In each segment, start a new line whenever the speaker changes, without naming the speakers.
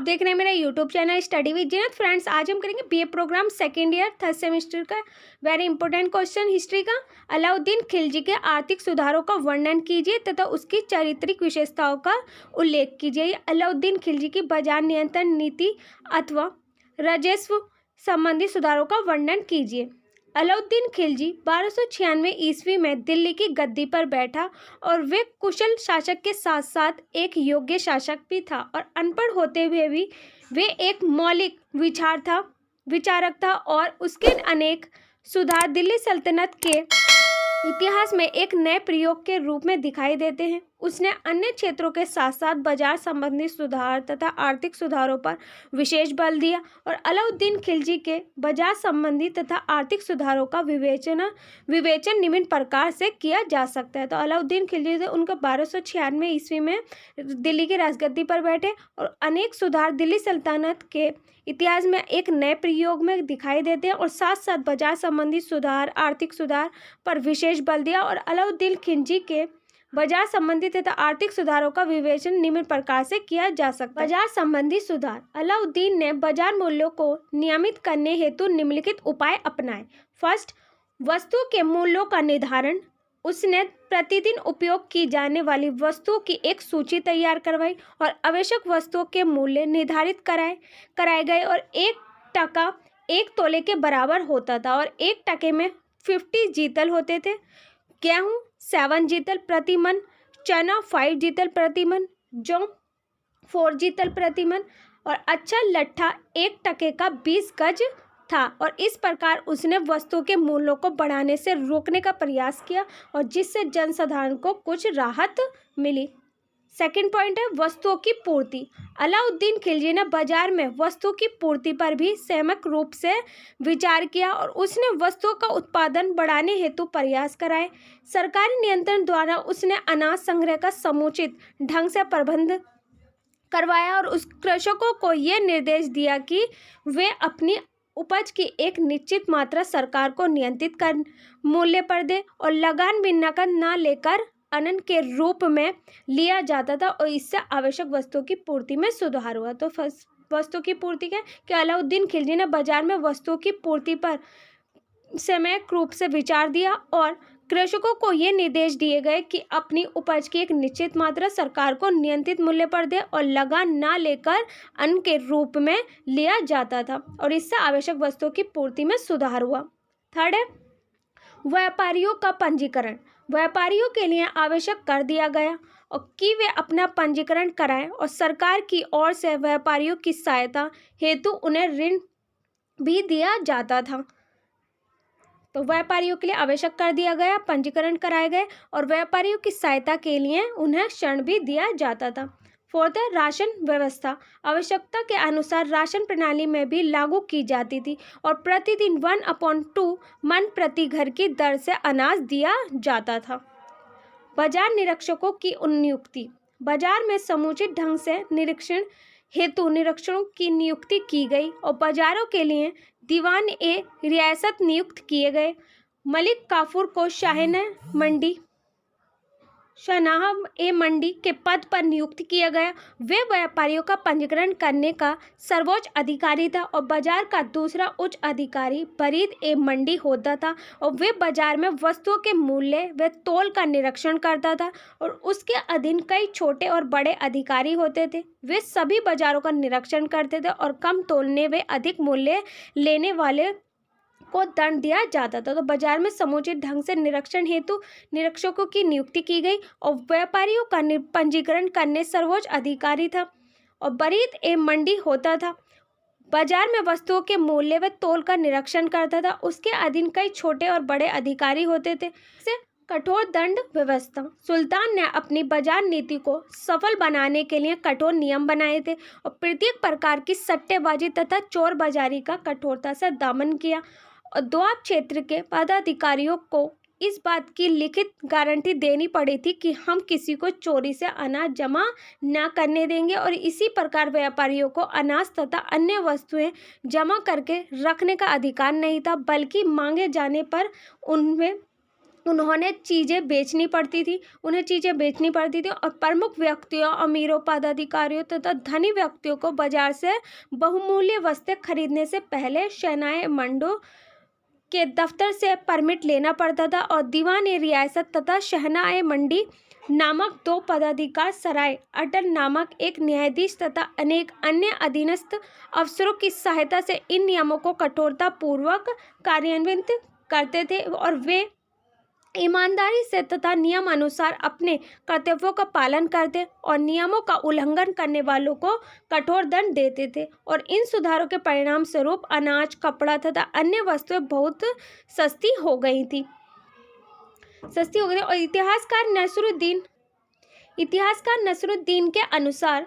देख रहे हैं मेरा YouTube channel study with Zeenat. Friends, आज हम करेंगे BA program second year third semester का वेरी इंपॉर्टेंट क्वेश्चन हिस्ट्री का। अलाउद्दीन खिलजी के आर्थिक सुधारों का वर्णन कीजिए तथा उसकी चारित्रिक विशेषताओं का उल्लेख कीजिए। अलाउद्दीन खिलजी की बाजार नियंत्रण नीति अथवा राजस्व संबंधी सुधारों का वर्णन कीजिए। अलाउद्दीन खिलजी 1296 ईस्वी में दिल्ली की गद्दी पर बैठा और वे कुशल शासक के साथ साथ एक योग्य शासक भी था और अनपढ़ होते हुए भी वे एक मौलिक विचारक था और उसके अनेक सुधार दिल्ली सल्तनत के इतिहास में एक नए प्रयोग के रूप में दिखाई देते हैं। उसने अन्य क्षेत्रों के साथ साथ बाजार संबंधी सुधार तथा आर्थिक सुधारों पर विशेष बल दिया और अलाउद्दीन खिलजी के बाजार संबंधी तथा आर्थिक सुधारों का विवेचन निम्न प्रकार से किया जा सकता है। तो अलाउद्दीन खिलजी थे, उनका 1296 ईस्वी में दिल्ली की राजगद्दी पर बैठे और अनेक सुधार दिल्ली सल्तनत के इतिहास में एक नए प्रयोग में दिखाई देते हैं और साथ साथ बाजार संबंधी सुधार आर्थिक सुधार पर विशेष बल दिया। और अलाउद्दीन खिलजी के बाजार संबंधी तथा आर्थिक सुधारों का विवेचन निम्न प्रकार से किया जा सकता है। बाजार संबंधी सुधार। अलाउद्दीन ने बाजार मूल्यों को नियमित करने हेतु निम्नलिखित उपाय अपनाए। फर्स्ट, वस्तु के मूल्यों का निर्धारण। उसने प्रतिदिन उपयोग की जाने वाली वस्तुओं की एक सूची तैयार करवाई और आवश्यक वस्तुओं के मूल्य निर्धारित कराए गए और 1 टका 1 तोले के बराबर होता था और 1 टके में 50 जीतल होते थे। गेहूँ 7 जीतल प्रति मन, चना 5 जीतल प्रति मन, जौ 4 जीतल प्रति मन और अच्छा लट्ठा 1 टके का 20 गज था। और इस प्रकार उसने वस्तुओं के मूल्यों को बढ़ाने से रोकने का प्रयास किया और जिससे जनसाधारण को कुछ राहत मिली। सेकंड पॉइंट है वस्तुओं की पूर्ति। अलाउद्दीन खिलजी ने बाजार में वस्तुओं की पूर्ति पर भी सहमक रूप से विचार किया और उसने वस्तुओं का उत्पादन बढ़ाने हेतु प्रयास कराए। सरकारी नियंत्रण द्वारा उसने अनाज संग्रह का समुचित ढंग से प्रबंध करवाया और उस कृषकों को यह निर्देश दिया कि वे अपनी उपज की एक निश्चित मात्रा सरकार को नियंत्रित कर मूल्य पर दे और लगान भी नकद न लेकर अनन के रूप में लिया जाता था और इससे आवश्यक वस्तुओं की पूर्ति में सुधार हुआ। तो फर्स्ट वस्तु की पूर्ति क्या कि अलाउद्दीन खिलजी ने बाजार में वस्तुओं की पूर्ति पर समयक रूप से विचार दिया और कृषकों को ये निर्देश दिए गए कि अपनी उपज की एक निश्चित मात्रा सरकार को नियंत्रित मूल्य पर दे और लगान न लेकर अन्न के रूप में लिया जाता था और इससे आवश्यक वस्तुओं की पूर्ति में सुधार हुआ। थर्ड है व्यापारियों का पंजीकरण। व्यापारियों के लिए आवश्यक कर दिया गया और कि वे अपना पंजीकरण कराएं और सरकार की ओर से व्यापारियों की सहायता हेतु उन्हें ऋण भी दिया जाता था। तो व्यापारियों के लिए आवश्यक कर दिया गया, पंजीकरण कराए गए और व्यापारियों की सहायता के लिए उन्हें ऋण भी दिया जाता था। फोर्थ है राशन व्यवस्था। आवश्यकता के अनुसार राशन प्रणाली में भी लागू की जाती थी और प्रतिदिन 1/2 मन प्रति घर की दर से अनाज दिया जाता था। बाजार निरीक्षकों की नियुक्ति। बाजार में समुचित ढंग से निरीक्षण हेतु निरीक्षकों की नियुक्ति की गई और बाजारों के लिए दीवान ए रियासत नियुक्त किए गए। मलिक काफूर को शाहनाह ए मंडी के पद पर नियुक्त किया गया। वे व्यापारियों का पंजीकरण करने का सर्वोच्च अधिकारी था और बाजार का दूसरा उच्च अधिकारी बरीद ए मंडी होता था और वे बाजार में वस्तुओं के मूल्य व तोल का निरीक्षण करता था और उसके अधीन कई छोटे और बड़े अधिकारी होते थे। वे सभी बाजारों का निरीक्षण करते थे और कम तोलने व अधिक मूल्य लेने वाले को दंड दिया जाता था। तो बाजार में समुचित ढंग से निरीक्षण हेतु निरीक्षकों की नियुक्ति की गई और व्यापारियों का पंजीकरण करने सर्वोच्च अधिकारी था और बरीद ए मंडी होता था। बाजार में वस्तुओं के मूल्य व तोल का निरीक्षण करता था। उसके अधीन कई छोटे और बड़े अधिकारी होते थे। से कठोर दंड व्यवस्था। सुल्तान ने अपनी बाजार नीति को सफल बनाने के लिए कठोर नियम बनाए थे और प्रत्येक प्रकार की सट्टेबाजी तथा चोर बाजारी का कठोरता से दमन किया और दोआब क्षेत्र के पदाधिकारियों को इस बात की लिखित गारंटी देनी पड़ी थी कि हम किसी को चोरी से अनाज जमा न करने देंगे और इसी प्रकार व्यापारियों को अनाज तथा अन्य वस्तुएं जमा करके रखने का अधिकार नहीं था, बल्कि मांगे जाने पर उनमें उन्हें चीज़ें बेचनी पड़ती थी और प्रमुख व्यक्तियों, अमीरों, पदाधिकारियों तथा धनी व्यक्तियों को बाजार से बहुमूल्य वस्तुएं खरीदने से पहले शहनाए मंडो के दफ्तर से परमिट लेना पड़ता था और दीवान-ए रियासत तथा शहनाए मंडी नामक 2 पदाधिकार सराय अटल नामक एक न्यायाधीश तथा अनेक अन्य अधीनस्थ अफसरों की सहायता से इन नियमों को कठोरतापूर्वक कार्यान्वित करते थे और वे ईमानदारी से तथा नियम अनुसार अपने कर्तव्यों का पालन करते और नियमों का उल्लंघन करने वालों को कठोर दंड देते थे और इन सुधारों के परिणाम स्वरूप अनाज, कपड़ा तथा अन्य वस्तुएं बहुत सस्ती हो गई थी और इतिहासकार नसरुद्दीन के अनुसार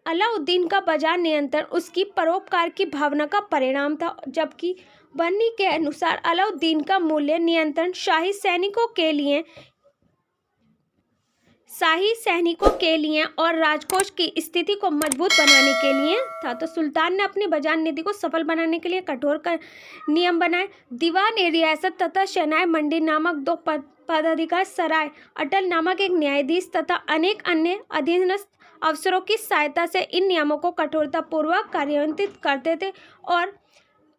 अलाउद्दीन का बाजार नियंत्रण उसकी परोपकार की भावना का परिणाम था, जबकि बन्नी के अनुसार अलाउद्दीन का मूल्य नियंत्रण शाही सैनिकों के लिए और राजकोष की स्थिति को मजबूत बनाने के लिए था। तो सुल्तान ने अपनी बाजार नीति को सफल बनाने के लिए कठोर नियम बनाए। दीवान-ए रियासत तथा शहनाई मंडी नामक 2 पदाधिकार सराय अटल नामक एक न्यायाधीश तथा अनेक अन्य अधीनस्थ अफसरों की सहायता से इन नियमों को कठोरतापूर्वक कार्यान्वित करते थे और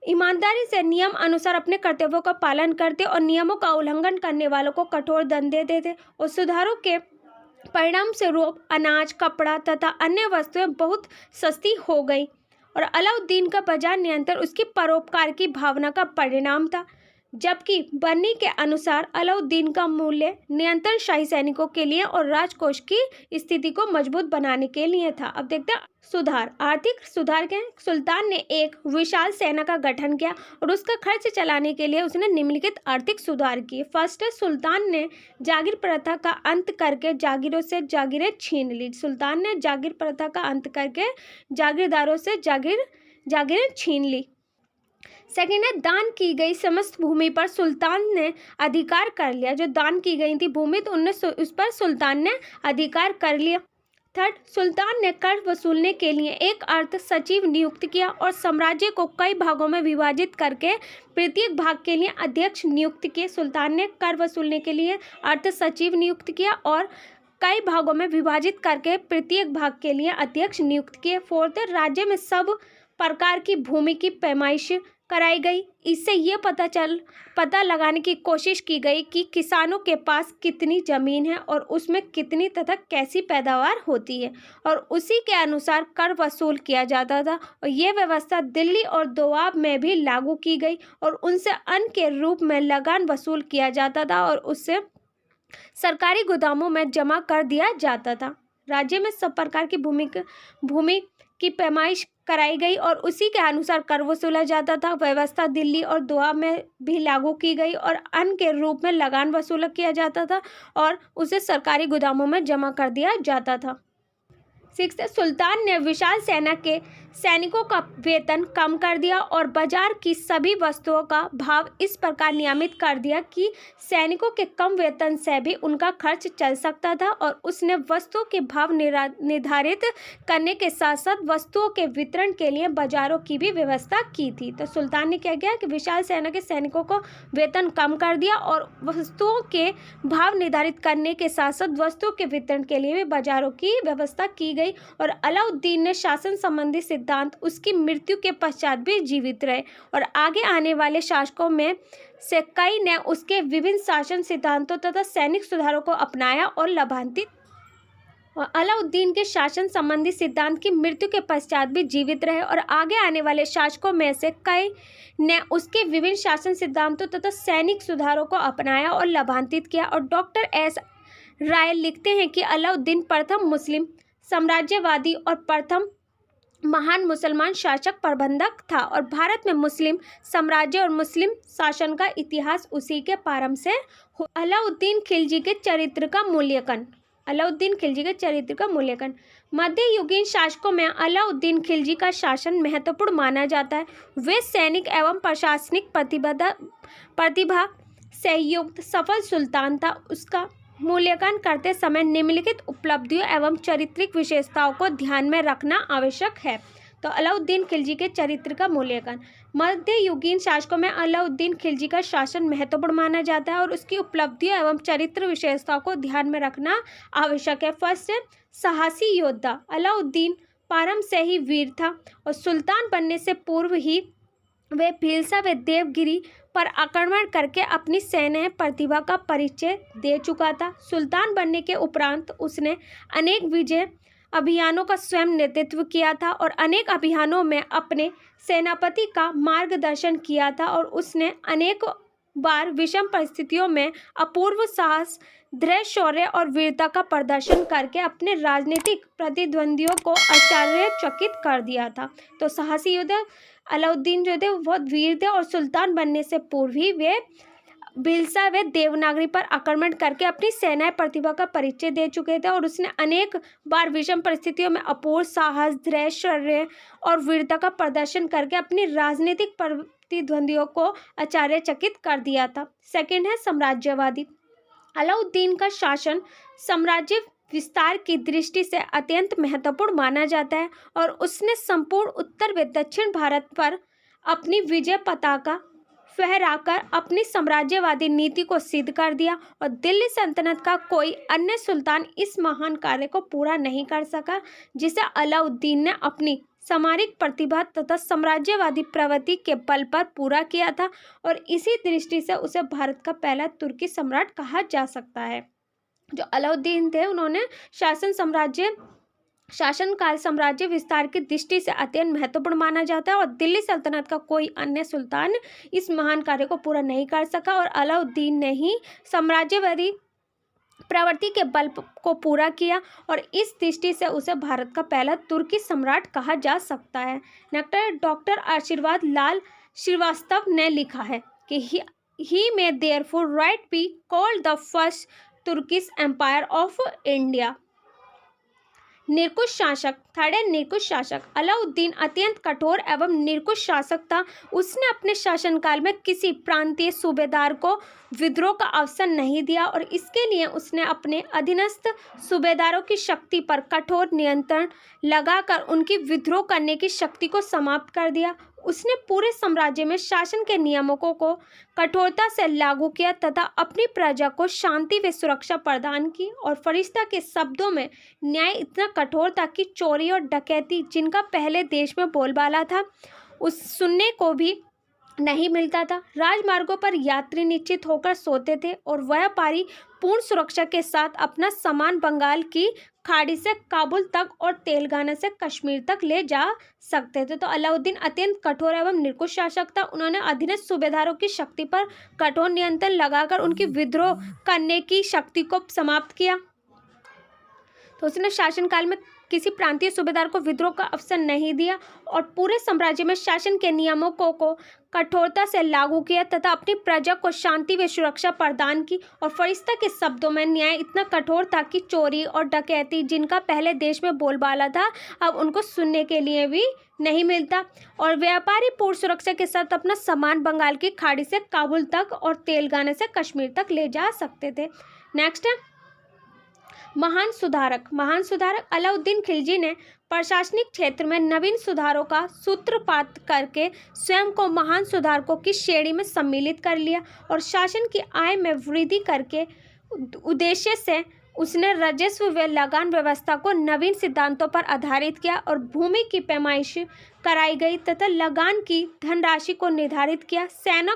ईमानदारी से नियम अनुसार अपने कर्तव्यों का पालन करते और नियमों का उल्लंघन करने वालों को कठोर दंड देते थे और सुधारों के परिणाम स्वरूप अनाज, कपड़ा तथा अन्य वस्तुएं बहुत सस्ती हो गई और अलाउद्दीन का बाजार नियंत्रण उसकी परोपकार की भावना का परिणाम था, जबकि बन्नी के अनुसार अलाउद्दीन का मूल्य नियंत्रण शाही सैनिकों के लिए और राजकोष की स्थिति को मजबूत बनाने के लिए था। अब देखते हैं सुधार। आर्थिक सुधार के सुल्तान ने एक विशाल सेना का गठन किया और उसका खर्च चलाने के लिए उसने निम्नलिखित आर्थिक सुधार किए। फर्स्ट है, सुल्तान ने जागीर प्रथा का अंत करके जागीरों से जागीरें छीन ली। सुल्तान ने जागीर प्रथा का अंत करके जागीरदारों से जागीरें छीन ली। सेकेंड है, दान की गई समस्त भूमि पर सुल्तान ने अधिकार कर लिया। जो दान की गई थी भूमि तो उस पर सुल्तान ने अधिकार कर लिया। थर्ड, सुल्तान ने कर वसूलने के लिए एक अर्थ सचिव नियुक्त किया और साम्राज्य को कई भागों में विभाजित करके प्रत्येक भाग के लिए अध्यक्ष नियुक्त किए। सुल्तान ने कर वसूलने के लिए अर्थ सचिव नियुक्त किया और कई भागों में विभाजित करके प्रत्येक भाग के लिए अध्यक्ष नियुक्त किए। फोर्थ, राज्य में सब प्रकार की भूमि की पैमाइश कराई गई। इससे ये पता लगाने की कोशिश की गई कि किसानों के पास कितनी ज़मीन है और उसमें कितनी तथा कैसी पैदावार होती है और उसी के अनुसार कर वसूल किया जाता था और ये व्यवस्था दिल्ली और दोआब में भी लागू की गई और उनसे अन्न के रूप में लगान वसूल किया जाता था और उससे सरकारी गोदामों में जमा कर दिया जाता था। राज्य में सब प्रकार की भूमि की पैमाइश कराई गई और उसी के अनुसार कर वसूला जाता था। व्यवस्था दिल्ली और दोआब में भी लागू की गई और अन्न के रूप में लगान वसूल किया जाता था और उसे सरकारी गोदामों में जमा कर दिया जाता था। 6, सुल्तान ने विशाल सेना के सैनिकों का वेतन कम कर दिया और बाजार की सभी वस्तुओं का भाव इस प्रकार नियमित कर दिया कि सैनिकों के कम वेतन से भी उनका खर्च चल सकता था और उसने वस्तुओं के भाव निर्धारित करने के साथ साथ वस्तुओं के वितरण के लिए बाजारों की भी व्यवस्था की थी। तो सुल्तान ने क्या किया कि विशाल सेना के सैनिकों को वेतन कम कर दिया और वस्तुओं के भाव निर्धारित करने के साथ साथ वस्तुओं के वितरण के लिए भी बाजारों की व्यवस्था की गई और अलाउद्दीन ने शासन संबंधी सिद्धांत उसकी मृत्यु के पश्चात भी जीवित रहे और आगे आने वाले शासकों में से कई ने उसके विभिन्न शासन सिद्धांतों तथा सैनिक सुधारों को अपनाया और लाभान्वित। अलाउद्दीन के शासन संबंधी सिद्धांत की मृत्यु के पश्चात भी जीवित रहे और आगे आने वाले शासकों में से कई ने उसके विभिन्न शासन सिद्धांतों तथा सैनिक सुधारों को अपनाया और लाभान्वित किया। और डॉक्टर एस राय लिखते हैं कि अलाउद्दीन प्रथम मुस्लिम साम्राज्यवादी और प्रथम महान मुसलमान शासक प्रबंधक था और भारत में मुस्लिम साम्राज्य और मुस्लिम शासन का इतिहास उसी के प्रारंभ से अलाउद्दीन खिलजी के चरित्र का मूल्यांकन। मध्ययुगीन शासकों में अलाउद्दीन खिलजी का शासन महत्वपूर्ण माना जाता है। वे सैनिक एवं प्रशासनिक प्रतिभा से युक्त सफल सुल्तान था। उसका मूल्यांकन करते समय निम्नलिखित उपलब्धियों एवं चारित्रिक विशेषताओं को ध्यान में रखना आवश्यक है। तो अलाउद्दीन खिलजी के चरित्र का मूल्यांकन। मध्ययुगीन शासकों में अलाउद्दीन खिलजी का शासन महत्वपूर्ण माना जाता है और उसकी उपलब्धियों एवं चरित्र विशेषताओं को ध्यान में रखना आवश्यक है। फर्स्ट है साहसी योद्धा। अलाउद्दीन प्रारंभ से ही वीर था और सुल्तान बनने से पूर्व ही वे भीलसा व देवगिरी पर आक्रमण करके अपनी सैन्य प्रतिभा का परिचय दे चुका था। सुल्तान बनने के उपरांत उसने अनेक विजय अभियानों का स्वयं नेतृत्व किया था और अनेक अभियानों में अपने सेनापति का मार्गदर्शन किया था और उसने अनेक बार विषम परिस्थितियों में अपूर्व साहस, दृढ़ शौर्य और वीरता का प्रदर्शन करके अपने राजनीतिक प्रतिद्वंदियों को आश्चर्यचकित कर दिया था। तो साहसी योद्धा अलाउद्दीन जो थे वो बहुत वीर थे और सुल्तान बनने से पूर्व ही वे भीलसा व देवनागरी पर आक्रमण करके अपनी सेनाएं प्रतिभा का परिचय दे चुके थे और उसने अनेक बार विषम परिस्थितियों में अपूर्व साहस, दृढ़ शौर्य और वीरता का प्रदर्शन करके अपनी राजनीतिक प्रतिद्वंदियों को आश्चर्यचकित कर दिया था। सेकंड है साम्राज्यवादी। अलाउद्दीन का शासन साम्राज्य विस्तार की दृष्टि से अत्यंत महत्वपूर्ण माना जाता है और उसने संपूर्ण उत्तर व दक्षिण भारत पर अपनी विजय पताका फहराकर अपनी साम्राज्यवादी नीति को सिद्ध कर दिया और दिल्ली सल्तनत का कोई अन्य सुल्तान इस महान कार्य को पूरा नहीं कर सका जिसे अलाउद्दीन ने अपनी सामरिक प्रतिभा तथा साम्राज्यवादी प्रवृत्ति के बल पर पूरा किया था और इसी दृष्टि से उसे भारत का पहला तुर्की सम्राट कहा जा सकता है। जो अलाउद्दीन थे उन्होंने शासनकाल साम्राज्य विस्तार की दृष्टि से अत्यंत महत्वपूर्ण माना जाता है और दिल्ली सल्तनत का कोई अन्य सुल्तान इस महान कार्य को पूरा नहीं कर सका और अलाउद्दीन ने ही साम्राज्यवादी प्रवृत्ति के बल को पूरा किया और इस दृष्टि से उसे भारत का पहला तुर्की सम्राट कहा जा सकता है। नेक्स्ट डॉक्टर आशीर्वाद लाल श्रीवास्तव ने लिखा है कि he may therefore right be called the first Turkish empire of India. निरकुश शासक। थर्ड है निरकुश शासक। अलाउद्दीन अत्यंत कठोर एवं निरकुश शासक था। उसने अपने शासनकाल में किसी प्रांतीय सूबेदार को विद्रोह का अवसर नहीं दिया और इसके लिए उसने अपने अधीनस्थ सूबेदारों की शक्ति पर कठोर नियंत्रण लगाकर उनकी विद्रोह करने की शक्ति को समाप्त कर दिया। उसने पूरे साम्राज्य में शासन के नियमों को कठोरता से लागू किया तथा अपनी प्रजा को शांति व सुरक्षा प्रदान की और फरिश्ता के शब्दों में न्याय इतना कठोर था कि चोरी और डकैती जिनका पहले देश में बोलबाला था उस सुनने को भी नहीं मिलता था। राजमार्गों पर यात्री निश्चित होकर सोते थे और व्यापारी पूर्ण सुरक्षा के साथ अपना सामान बंगाल की खाड़ी से काबुल तक और तेलंगाना से कश्मीर तक ले जा सकते थे। तो अलाउद्दीन अत्यंत कठोर एवं निरकुश शासक था। उन्होंने अधीनस्थ सूबेदारों की शक्ति पर कठोर नियंत्रण लगाकर उनकी विद्रोह करने की शक्ति को समाप्त किया। तो उसने शासनकाल में किसी प्रांतीय सूबेदार को विद्रोह का अवसर नहीं दिया और पूरे साम्राज्य में शासन के नियमों को कठोरता से लागू किया तथा अपनी प्रजा को शांति व सुरक्षा प्रदान की और फरिश्ता के शब्दों में न्याय इतना कठोर था कि चोरी और डकैती जिनका पहले देश में बोलबाला था अब उनको सुनने के लिए भी नहीं मिलता और व्यापारी पूर्ण सुरक्षा के साथ अपना सामान बंगाल की खाड़ी से काबुल तक और तेलंगाना से कश्मीर तक ले जा सकते थे। नेक्स्ट है महान सुधारक। महान सुधारक। अलाउद्दीन खिलजी ने प्रशासनिक क्षेत्र में नवीन सुधारों का सूत्रपात करके स्वयं को महान सुधारकों की श्रेणी में सम्मिलित कर लिया और शासन की आय में वृद्धि करके उद्देश्य से उसने राजस्व व लगान व्यवस्था को नवीन सिद्धांतों पर आधारित किया और भूमि की पैमाइश कराई गई तथा लगान की धनराशि को निर्धारित किया। सेना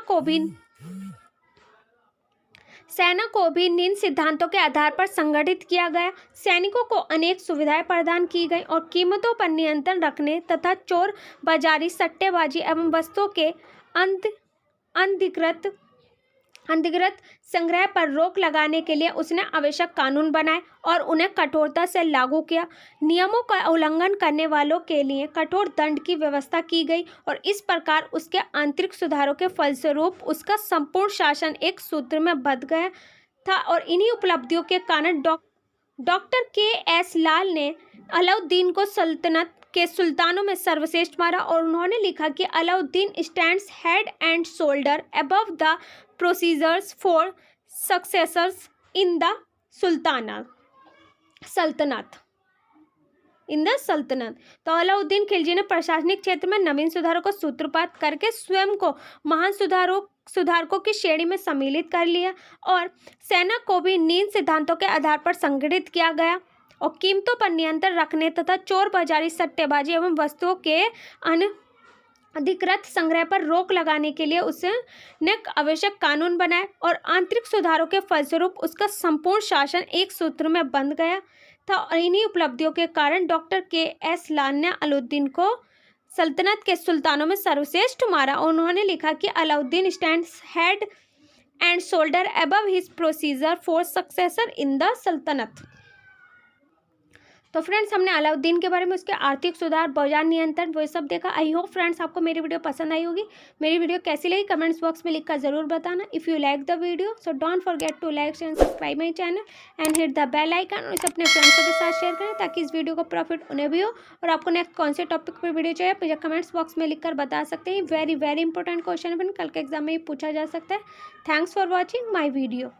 को भी इन सिद्धांतों के आधार पर संगठित किया गया। सैनिकों को अनेक सुविधाएं प्रदान की गई और कीमतों पर नियंत्रण रखने तथा चोर बाजारी, सट्टेबाजी एवं वस्तुओं के अनधिकृत संग्रह पर रोक लगाने के लिए उसने आवश्यक कानून बनाए और उन्हें कठोरता से लागू किया। नियमों का उल्लंघन करने वालों के लिए कठोर दंड की व्यवस्था की गई और इस प्रकार उसके आंतरिक सुधारों के फलस्वरूप उसका संपूर्ण शासन एक सूत्र में बंध गया था और इन्हीं उपलब्धियों के कारण डॉक्टर के.एस. लाल ने अलाउद्दीन को सल्तनत के सुल्तानों में सर्वश्रेष्ठ माना और उन्होंने लिखा कि Alauddin stands head and shoulder above the procedures for successors in the सल्तनत। इन द सल्तनत। तो अलाउद्दीन खिलजी ने प्रशासनिक क्षेत्र में नवीन सुधारों को सूत्रपात करके स्वयं को महान सुधारकों की श्रेणी में सम्मिलित कर लिया और सेना को भी इन सिद्धांतों के आधार पर संगठित किया गया और कीमतों पर नियंत्रण रखने तथा चोर बाजारी, सट्टेबाजी एवं वस्तुओं के अधिकृत संग्रह पर रोक लगाने के लिए उसने आवश्यक कानून बनाए और आंतरिक सुधारों के फलस्वरूप उसका संपूर्ण शासन एक सूत्र में बंध गया था। और इन्हीं उपलब्धियों के कारण डॉक्टर के.एस. लाल ने अलाउद्दीन को सल्तनत के सुल्तानों में सर्वश्रेष्ठ मारा। उन्होंने लिखा कि Alauddin stands head and shoulder above his procedure for successor in the सल्तनत। तो फ्रेंड्स, हमने अलाउद्दीन के बारे में, उसके आर्थिक सुधार, बाजार नियंत्रण, वो सब देखा। आई होप फ्रेंड्स आपको मेरी वीडियो पसंद आई होगी। मेरी वीडियो कैसी लगी कमेंट्स बॉक्स में लिखकर ज़रूर बताना। If you like the video so don't forget to like and subscribe my channel and hit the bell icon और इसे अपने फ्रेंड्सों के साथ शेयर करें ताकि इस वीडियो को प्रॉफिट उन्हें भी हो। और आपको नेक्स्ट कौन से टॉपिक पर वीडियो चाहिए मुझे कमेंट्स बॉक्स में लिखकर बता सकते हैं। वेरी इंपॉर्टेंट क्वेश्चन कल के एग्जाम में पूछा जा सकता है। Thanks for watching my video.